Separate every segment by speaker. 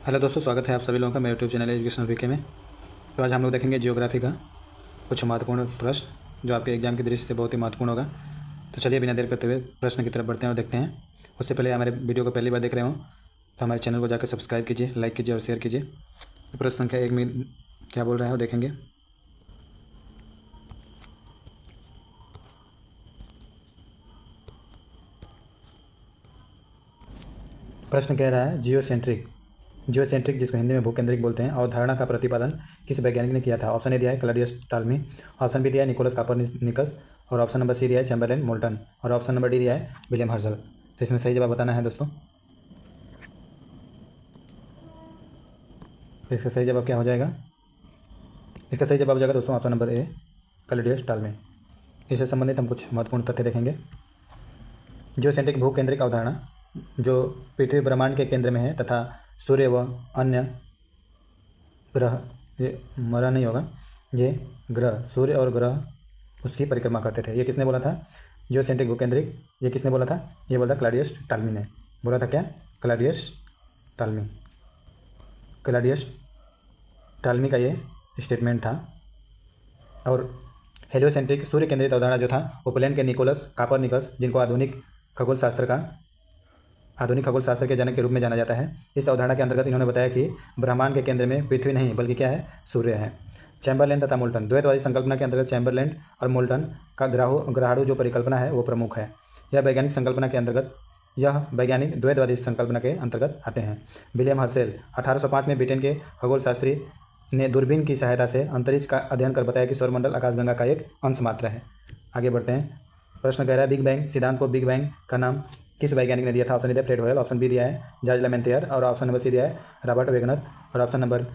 Speaker 1: Hello दोस्तों, स्वागत है आप सभी लोगों का मेरे यूट्यूब चैनल एजुकेशनल वीके में। तो आज हम लोग देखेंगे जियोग्राफी का कुछ महत्वपूर्ण प्रश्न जो आपके एग्जाम की दृष्टि से बहुत ही महत्वपूर्ण होगा। तो चलिए बिना देर करते हुए प्रश्न की तरफ बढ़ते हैं और देखते हैं। उससे पहले हमारे वीडियो को पहली बार देख रहे हो तो हमारे चैनल को जाकर सब्सक्राइब कीजिए, लाइक कीजिए और शेयर कीजिए। तो प्रश्न संख्या 1 में क्या बोल रहा है वो देखेंगे। प्रश्न कह रहा है जियोसेंट्रिक जिसको हिंदी में भूकेंद्रिक बोलते हैं अवधारणा का प्रतिपादन किस वैज्ञानिक ने किया था। ऑप्शन ए दिया है क्लॉडियस टाल्मी, ऑप्शन बी दिया है निकोलस कोपर्निकस, और ऑप्शन नंबर सी दिया है चैम्बरलेन मोल्टन, और ऑप्शन नंबर डी दिया है विलियम हर्शल। तो इसमें सही जवाब बताना है दोस्तों। तो इसका सही जवाब क्या हो जाएगा? इसका सही जवाब हो जाएगा दोस्तों ऑप्शन नंबर ए क्लॉडियस टाल्मी। इससे संबंधित हम कुछ महत्वपूर्ण तथ्य देखेंगे। जियोसेंट्रिक भूकेंद्रिक अवधारणा जो पृथ्वी ब्रह्मांड के केंद्र में है तथा सूर्य व अन्य ग्रह, ये मरा नहीं होगा, ये ग्रह सूर्य और ग्रह उसकी परिक्रमा करते थे। ये किसने बोला था? जियोसेंट्रिक भूकेंद्रिक ये किसने बोला था? ये बोला था क्लॉडियस टाल्मी ने। बोला था क्या? क्लॉडियस टाल्मी। क्लॉडियस टाल्मी का ये स्टेटमेंट था। और हेलियोसेंट्रिक सूर्य केंद्रित अवधारणा जो था वो पोलैंड के निकोलस कोपर्निकस, जिनको आधुनिक खगोल शास्त्र के जनक के रूप में जाना जाता है। इस अवधारणा के अंतर्गत इन्होंने बताया कि ब्रह्मांड के केंद्र में पृथ्वी नहीं बल्कि क्या है? सूर्य है। चैम्बरलेन तथा मोल्टन द्वैतवादी संकल्पना के अंतर्गत चैम्बरलेन और मोल्टन का ग्रहाणु जो परिकल्पना है वो प्रमुख है। यह वैज्ञानिक द्वैतवादी संकल्पना के अंतर्गत आते हैं। विलियम हर्शेल 1805 में ब्रिटेन के खगोल शास्त्री ने दूरबीन की सहायता से अंतरिक्ष का अध्ययन कर बताया कि सौरमंडल आकाशगंगा का एक अंश मात्र है। आगे बढ़ते हैं। प्रश्न कह रहा है बिग बैंग सिद्धांत को बिग बैंग का नाम किस वैज्ञानिक ने दिया था। ऑप्शन दिया फ्रेड होयल, ऑप्शन बी दिया है जॉर्ज लेमेंथियर, और ऑप्शन नंबर सी दिया है रॉबर्ट वेगनर, और ऑप्शन नंबर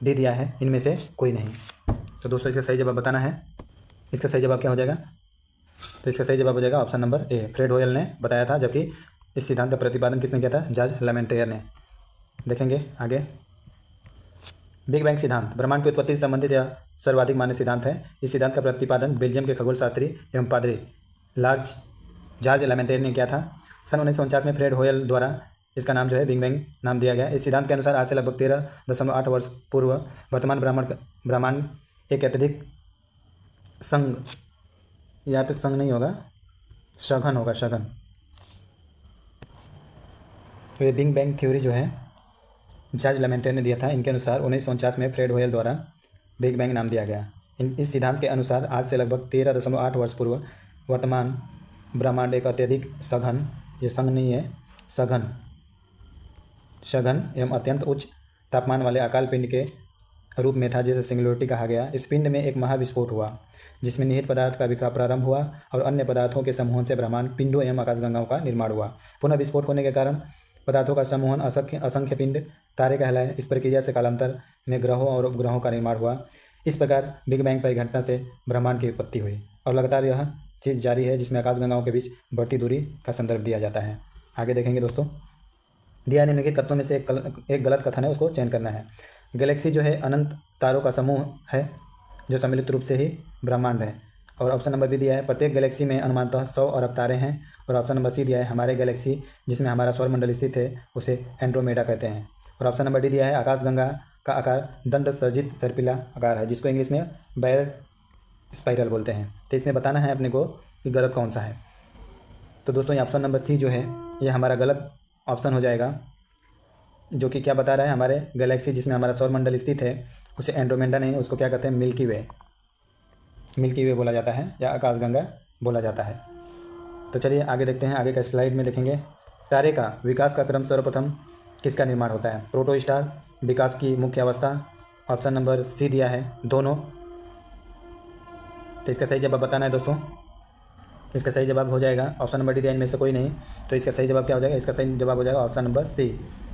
Speaker 1: डी दिया है इनमें से कोई नहीं। तो दोस्तों इसका सही जवाब बताना है। इसका सही जवाब क्या हो जाएगा? तो इसका सही जवाब हो जाएगा ऑप्शन नंबर ए फ्रेड होयल ने बताया था, जबकि इस सिद्धांत का प्रतिपादन किसने किया था? जॉर्ज लेमेंथियर ने। देखेंगे आगे। बिग बैंग सिद्धांत ब्रह्मांड की उत्पत्ति से संबंधित यह सर्वाधिक मान्य सिद्धांत है। इस सिद्धांत का प्रतिपादन बेल्जियम के खगोल शास्त्री एवं पादरी जॉर्ज लेमेंथियर ने किया था। सन 1949 में फ्रेड होयल द्वारा इसका नाम जो है बिग बैंग नाम दिया गया। इस सिद्धांत के अनुसार आज से लगभग 13.8 वर्ष पूर्व वर्तमान ब्रह्मांड एक अत्यधिक संघ, यहाँ पे संघ नहीं होगा, सघन होगा, सघन। तो ये बिग बैंग थ्योरी जो है जॉर्ज लेमेंथियर ने दिया था। इनके अनुसार 1949 में फ्रेड होयल द्वारा बिग बैंग नाम दिया गया। इस सिद्धांत के अनुसार आज से लगभग 13.8 वर्ष पूर्व वर्तमान ब्रह्मांड एक अत्यधिक सघन, ये संघ नहीं है, सघन एवं अत्यंत उच्च तापमान वाले आकाल पिंड के रूप में था, जिसे सिंगुलरिटी कहा गया। इस पिंड में एक महाविस्फोट हुआ जिसमें निहित पदार्थ का बिखराव प्रारंभ हुआ और अन्य पदार्थों के समूहन से ब्रह्मांड पिंडों एवं आकाशगंगाओं का निर्माण हुआ। पुनः विस्फोट होने के कारण पदार्थों का समूहन असंख्य पिंड तारे कहलाए। इस प्रक्रिया से कालांतर में ग्रहों और उपग्रहों का निर्माण हुआ। इस प्रकार बिग बैंग परिघटना से ब्रह्मांड की उत्पत्ति हुई और लगातार यह चीज़ जारी है, जिसमें आकाशगंगाओं के बीच बढ़ती दूरी का संदर्भ दिया जाता है। आगे देखेंगे दोस्तों। दिया निम्नलिखित कथनों में से एक गलत कथन है, उसको चयन करना है। गैलेक्सी जो है अनंत तारों का समूह है जो सम्मिलित रूप से ही ब्रह्मांड है। और ऑप्शन नंबर बी दिया है प्रत्येक गैलेक्सी में अनुमानतः 100 अरब तारे हैं। और ऑप्शन नंबर सी दिया है हमारे गैलेक्सी जिसमें हमारा सौरमंडल स्थित है उसे एंड्रोमेडा कहते हैं। और ऑप्शन नंबर डी दिया है आकाशगंगा का आकार दंड सर्जित सर्पिला आकार है, जिसको इंग्लिश में बैर स्पाइरल बोलते हैं। तो इसमें बताना है अपने को कि गलत कौन सा है। तो दोस्तों ये ऑप्शन नंबर सी जो है ये हमारा गलत ऑप्शन हो जाएगा, जो कि क्या बता रहा है हमारे गैलेक्सी जिसमें हमारा सौरमंडल स्थित है उसे एंड्रोमेडा नहीं, उसको क्या कहते हैं? मिल्की वे बोला जाता है या आकाशगंगा बोला जाता है। तो चलिए आगे देखते हैं। आगे का स्लाइड में देखेंगे तारे का विकास का क्रम सर्वप्रथम किसका निर्माण होता है? प्रोटो स्टार, विकास की मुख्य अवस्था। ऑप्शन नंबर सी दिया है दोनों। तो इसका सही जवाब बताना है दोस्तों। इसका सही जवाब हो जाएगा ऑप्शन नंबर डी दिया इनमें से कोई नहीं। तो इसका सही जवाब क्या हो जाएगा? इसका सही जवाब हो जाएगा option number C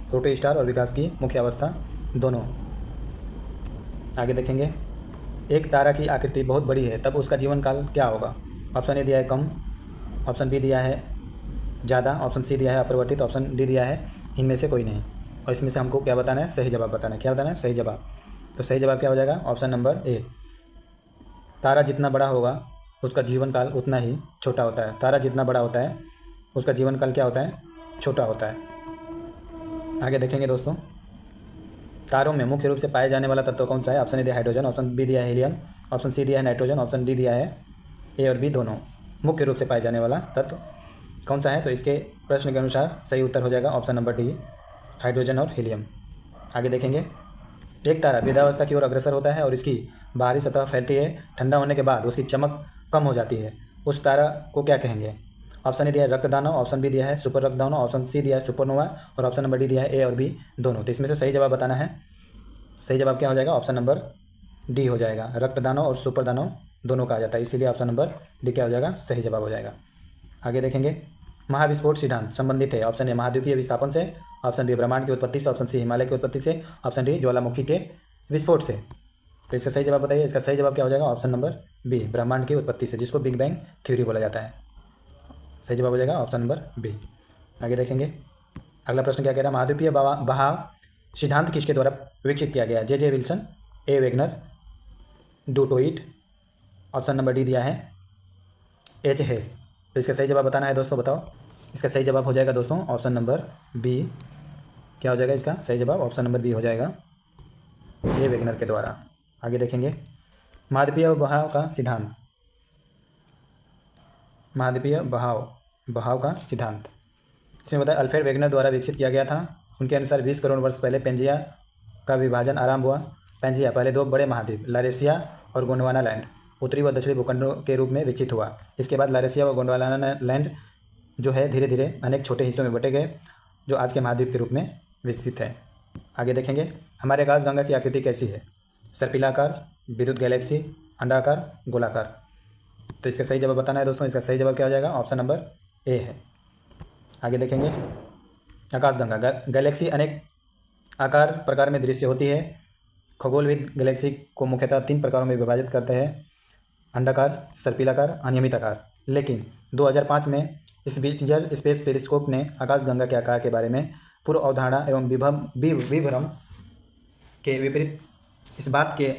Speaker 1: protostar और विकास की मुख्य अवस्था दोनों। आगे देखेंगे एक तारा की आकृति बहुत बड़ी है तब उसका जीवन काल क्या होगा? ऑप्शन ए दिया है कम, ऑप्शन बी दिया है ज़्यादा, ऑप्शन सी दिया है अपरिवर्तित, ऑप्शन डी दिया है इनमें से कोई नहीं। और इसमें से हमको क्या बताना है? सही जवाब बताना है। क्या बताना है? सही जवाब। तो सही जवाब क्या हो जाएगा? ऑप्शन नंबर ए तारा जितना बड़ा होगा उसका जीवन काल उतना ही छोटा होता है। तारा जितना बड़ा होता है उसका जीवन काल क्या होता है? छोटा होता है। आगे देखेंगे दोस्तों। तारों में मुख्य रूप से पाए जाने वाला तत्व कौन सा है? ऑप्शन ए दिया हाइड्रोजन, ऑप्शन बी दिया है हीलियम, ऑप्शन सी दिया है नाइट्रोजन, ऑप्शन डी दिया है ए और बी दोनों। मुख्य रूप से पाए जाने वाला तत्व कौन सा है? तो इसके प्रश्न के अनुसार सही उत्तर हो जाएगा ऑप्शन नंबर डी, हाइड्रोजन और हीलियम। आगे देखेंगे, एक तारा वृद्धावस्था की ओर अग्रसर होता है और इसकी बाहरी सतह फैलती है। ठंडा होने के बाद उसकी चमक कम हो जाती है, उस तारा को क्या कहेंगे? ऑप्शन ए दिया है रक्तदानव, ऑप्शन बी दिया है सुपर रक्तदानव, ऑप्शन सी दिया है सुपरनोवा और ऑप्शन नंबर डी दिया है ए और बी दोनों। तो इसमें से सही जवाब बताना है। सही जवाब क्या हो जाएगा? ऑप्शन नंबर डी हो जाएगा। रक्तदानव और सुपर दानव दोनों कहा जाता है, इसीलिए ऑप्शन नंबर डी क्या हो जाएगा? सही जवाब हो जाएगा। आगे देखेंगे, महाविस्फोट सिद्धांत संबंधित है। ऑप्शन ए महाद्वीपीय विस्थापन से, ऑप्शन बी ब्रह्मांड की उत्पत्ति से, ऑप्शन सी हिमालय की उत्पत्ति से, ऑप्शन डी ज्वालामुखी के विस्फोट से। तो इसका सही जवाब बताइए। इसका सही जवाब क्या हो जाएगा? ऑप्शन नंबर बी, ब्रह्मांड की उत्पत्ति से, जिसको बिग बैंग थ्योरी बोला जाता है। सही जवाब हो जाएगा ऑप्शन नंबर बी। आगे देखेंगे, अगला प्रश्न क्या कह रहा है? महाद्वीपीय बहाव सिद्धांत किसके द्वारा विकसित किया गया? J Wilson, A Wegner, Du Toit, option number D दिया है एच हेस। तो इसका सही जवाब बताना है दोस्तों, बताओ। इसका सही जवाब हो जाएगा दोस्तों ऑप्शन नंबर बी। क्या हो जाएगा इसका सही जवाब? ऑप्शन नंबर बी हो जाएगा, ए वेगनर के द्वारा। आगे देखेंगे, महाद्वीपीय बहाव का सिद्धांत, महाद्वीपीय बहाव का सिद्धांत इसमें बताया अल्फ्रेड वेगनर द्वारा विकसित किया गया था। उनके अनुसार 20 करोड़ वर्ष पहले पेंजिया का विभाजन आरंभ हुआ। पेंजिया पहले दो बड़े महाद्वीप लारेशिया और गोंडवाना लैंड उत्तरी व दक्षिणी भूखंडों के रूप में विकसित हुआ। इसके बाद लारेशिया व गोंडवाना लैंड जो है धीरे धीरे अनेक छोटे हिस्सों में बटे गए, जो आज के महाद्वीप के रूप में विकसित है। आगे देखेंगे, हमारे आकाशगंगा की आकृति कैसी है? सर्पिलाकार, विद्युत गैलेक्सी, अंडाकार, गोलाकार। तो इसका सही जवाब बताना है दोस्तों। इसका सही जवाब क्या हो जाएगा? ऑप्शन नंबर ए है। आगे देखेंगे, आकाशगंगा गैलेक्सी अनेक आकार प्रकार में दृश्य होती है। खगोलविद गैलेक्सी को मुख्यतः 3 प्रकारों में विभाजित करते हैं: अंडाकार, सर्पिलाकार, अनियमित आकार। लेकिन 2005 में स्पिट्ज़र स्पेस टेलीस्कोप ने आकाशगंगा के आकार के बारे में पूर्व अवधारणा एवं विभ्रम के विपरीत इस बात के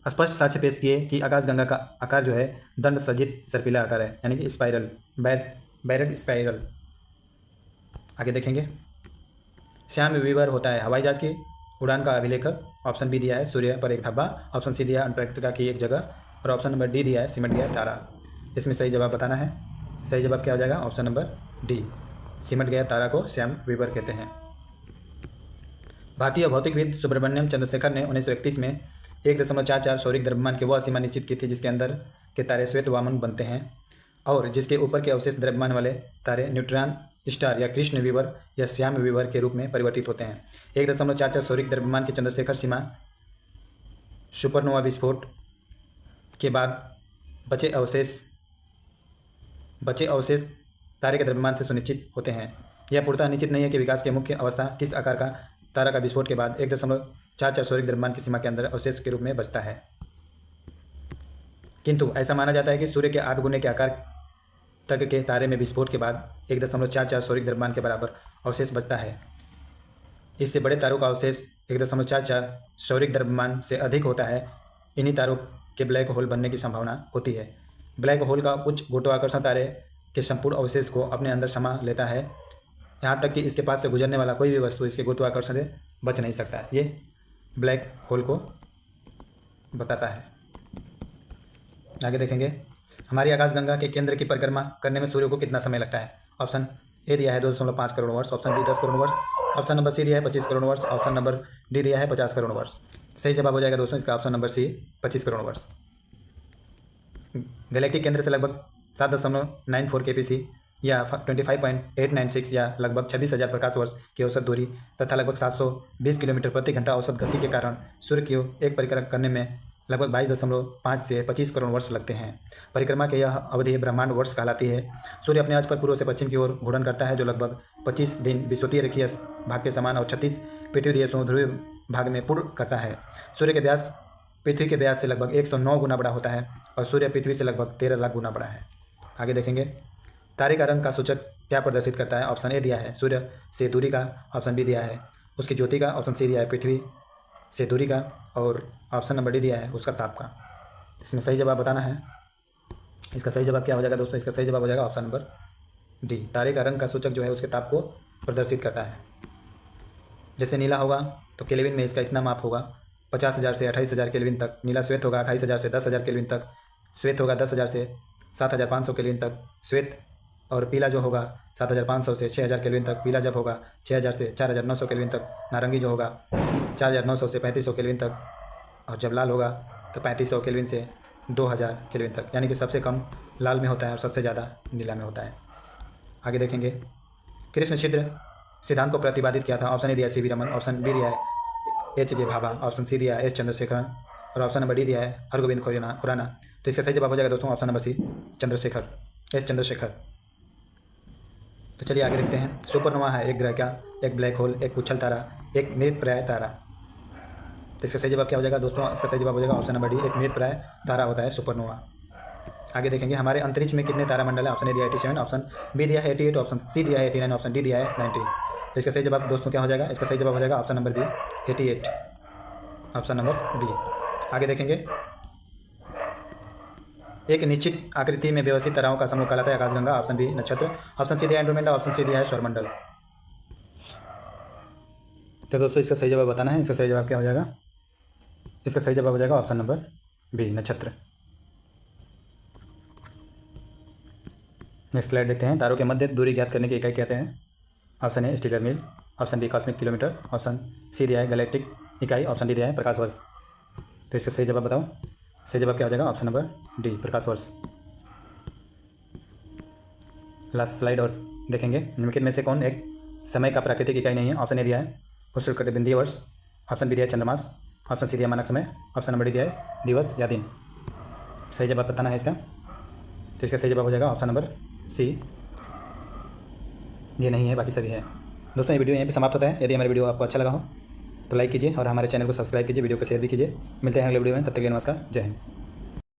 Speaker 1: स्पष्ट साक्ष्य पेश किए कि आकाशगंगा का आकार जो है दंड सज्जित सर्पिला आकार है, यानी कि स्पाइरल, बैरेड स्पाइरल। आगे देखेंगे, श्याम वीवर होता है हवाई जहाज की उड़ान का अभिलेखक। ऑप्शन बी दिया है सूर्य पर एक धब्बा, ऑप्शन सी दिया है अंटार्कटिका की एक जगह और ऑप्शन नंबर डी दिया है सिमट गया तारा। इसमें सही जवाब बताना है। सही जवाब क्या हो जाएगा? ऑप्शन नंबर डी, सिमट गया तारा को श्याम वीवर कहते हैं। भारतीय भौतिकविद सुब्रमण्यम चंद्रशेखर ने 1931 में 1.44 सौरिक द्रव्यमान की वह सीमा निश्चित की थी जिसके अंदर के तारे श्वेत वामन बनते हैं और जिसके ऊपर के अवशेष द्रव्यमान वाले तारे न्यूट्रॉन स्टार या कृष्ण विवर या श्याम विवर के रूप में परिवर्तित होते हैं। 1.44 सौरिक द्रव्यमान की चंद्रशेखर सीमा सुपरनोवा विस्फोट के बाद बचे अवशेष तारे के द्रव्यमान से सुनिश्चित होते हैं। यह पूर्णतः निश्चित नहीं है कि विकास की मुख्य अवस्था किस आकार का तारा का विस्फोट के बाद 1.44 सौरिक द्रव्यमान की सीमा के अंदर अवशेष के रूप में बचता है, किंतु ऐसा माना जाता है कि सूर्य के 8 गुने के आकार तक के तारे में विस्फोट के बाद 1.44 सौरिक द्रव्यमान के बराबर अवशेष बचता है। इससे बड़े तारों का अवशेष 1.44 सौरिक द्रव्यमान से अधिक होता है। इन्हीं तारों के ब्लैक होल बनने की संभावना होती है। ब्लैक होल का उच्च गुरुत्वाकर्षण तारे के संपूर्ण अवशेष को अपने अंदर समा लेता है, यहाँ तक कि इसके पास से गुजरने वाला कोई भी वस्तु इसके गुरुत्वाकर्षण से बच नहीं सकता। ये ब्लैक होल को बताता है। आगे देखेंगे, हमारी आकाशगंगा के केंद्र की परिक्रमा करने में सूर्य को कितना समय लगता है? ऑप्शन ए दिया है 2.5 करोड़ वर्ष, ऑप्शन बी 10 करोड़ वर्ष, ऑप्शन नंबर सी दिया है 25 करोड़ वर्ष, ऑप्शन नंबर डी दिया है 50 करोड़ वर्ष। सही जवाब हो जाएगा दोस्तों इसका ऑप्शन नंबर सी, 25 करोड़ वर्ष। गैलेक्टिक केंद्र से लगभग 7.94 KPC या 25.896 या लगभग 26,000 प्रकाश वर्ष की औसत दूरी तथा लगभग 720 किलोमीटर प्रति घंटा औसत गति के कारण सूर्य की एक परिक्रमा करने में लगभग 22.5 से 25 करोड़ वर्ष लगते हैं। परिक्रमा की यह अवधि ब्रह्मांड वर्ष कहलाती है। सूर्य अपने अक्ष पर पूर्व से पश्चिम की ओर घूर्णन करता है, जो लगभग 25 दिन विषुवतीय रेखीय भाग के समान और 36 पृथ्वी ध्रुवीय भाग में पूर्ण करता है। सूर्य के व्यास पृथ्वी के व्यास से लगभग 109 गुना बड़ा होता है और सूर्य पृथ्वी से लगभग 13 लाख गुना बड़ा है। आगे देखेंगे, तारे का रंग का सूचक क्या प्रदर्शित करता है? ऑप्शन ए दिया है सूर्य से दूरी का, ऑप्शन बी दिया है उसकी ज्योति का, ऑप्शन सी दिया है पृथ्वी से दूरी का और ऑप्शन नंबर डी दिया है उसका ताप का। इसमें सही जवाब बताना है। इसका सही जवाब क्या हो जाएगा दोस्तों? इसका सही जवाब हो जाएगा ऑप्शन नंबर डी। तारे का रंग का सूचक जो है उसके ताप को प्रदर्शित करता है। जैसे नीला होगा तो केल्विन में इसका इतना माप होगा 50,000 से 28,000 केल्विन तक। नीला श्वेत होगा 28,000 से 10,000 केल्विन तक। श्वेत होगा 10,000 से 7,500 केल्विन तक श्वेत। और पीला जो होगा 7,500 से 6,000 केल्विन तक। पीला जब होगा 6,000 से 4,900 केल्विन तक। नारंगी जो होगा 4,900 से 3,500 केल्विन तक। और जब लाल होगा तो 3,500 केल्विन से 2,000 केल्विन तक। यानी कि सबसे कम लाल में होता है और सबसे ज़्यादा नीला में होता है। आगे देखेंगे, कृष्ण छिद्र सिद्धांत को प्रतिपादित किया था। ऑप्शन ए दिया है C V Raman, option B दिया है H J Bhabha, option C दिया है एस चंद्रशेखरन और ऑप्शन नंबर डी दिया है हरगोविंद खुराना। तो इसका सही जवाब हो जाएगा दोस्तों option number C Chandrasekhar, S Chandrasekhar. तो चलिए आगे देखते हैं। सुपरनोवा है एक ग्रह का, एक ब्लैक होल, एक उछल तारा, एक मृतप्राय तारा। तो इसका सही जवाब क्या हो जाएगा दोस्तों? इसका सही जवाब हो जाएगा ऑप्शन नंबर डी, एक मृतप्राय तारा होता है सुपरनोवा। आगे देखेंगे, हमारे अंतरिक्ष में कितने तारामंडल है? ऑप्शन ए दिया है 87, ऑप्शन बी दिया है 88, ऑप्शन सी दिया है 89, ऑप्शन डी दिया है 90। तो इसका सही जवाब दोस्तों क्या हो जाएगा? इसका सही जवाब हो जाएगा option number B 88, option number B. आगे देखेंगे, एक निश्चित आकृति में व्यवस्थित ताराओं का समूह कहलाता है आकाशगंगा। ऑप्शन बी नक्षत्र, ऑप्शन सी दिया है एंड्रोमेडा, ऑप्शन सी दिया है सौरमंडल। तो दोस्तों इसका सही जवाब बताना है। इसका सही जवाब क्या हो जाएगा? इसका सही जवाब हो जाएगा ऑप्शन नंबर बी नक्षत्र। नेक्स्ट स्लाइड देखते हैं। तारों के मध्य दूरी ज्ञात करने की इकाई कहते हैं। Option A stellar mile, option B cosmic kilometre, option C दिया है गैलेक्टिक इकाई, ऑप्शन डी दिया है प्रकाश वर्ष। तो इसका सही जवाब बताओ। सही जवाब क्या हो जाएगा? ऑप्शन नंबर डी प्रकाश वर्ष। लास्ट स्लाइड और देखेंगे, निम्नलिखित में से कौन एक समय का प्राकृतिक इकाई नहीं है? ऑप्शन ए दिया है उष्णकटिबंधीय वर्ष, ऑप्शन बी दिया है चंद्रमास, ऑप्शन सी दिया मानक समय, ऑप्शन नंबर डी दिया है दिवस या दिन। सही जवाब बताना है इसका। तो इसका सही जवाब हो जाएगा ऑप्शन नंबर सी, ये नहीं है, बाकी सभी है। दोस्तों ये वीडियो यहीं पे समाप्त होता है। यदि हमारी वीडियो आपको अच्छा लगा हो तो लाइक कीजिए और हमारे चैनल को सब्सक्राइब कीजिए, वीडियो को शेयर भी कीजिए। मिलते हैं अगले वीडियो में, तब तक के लिए नमस्कार, जय हिंद।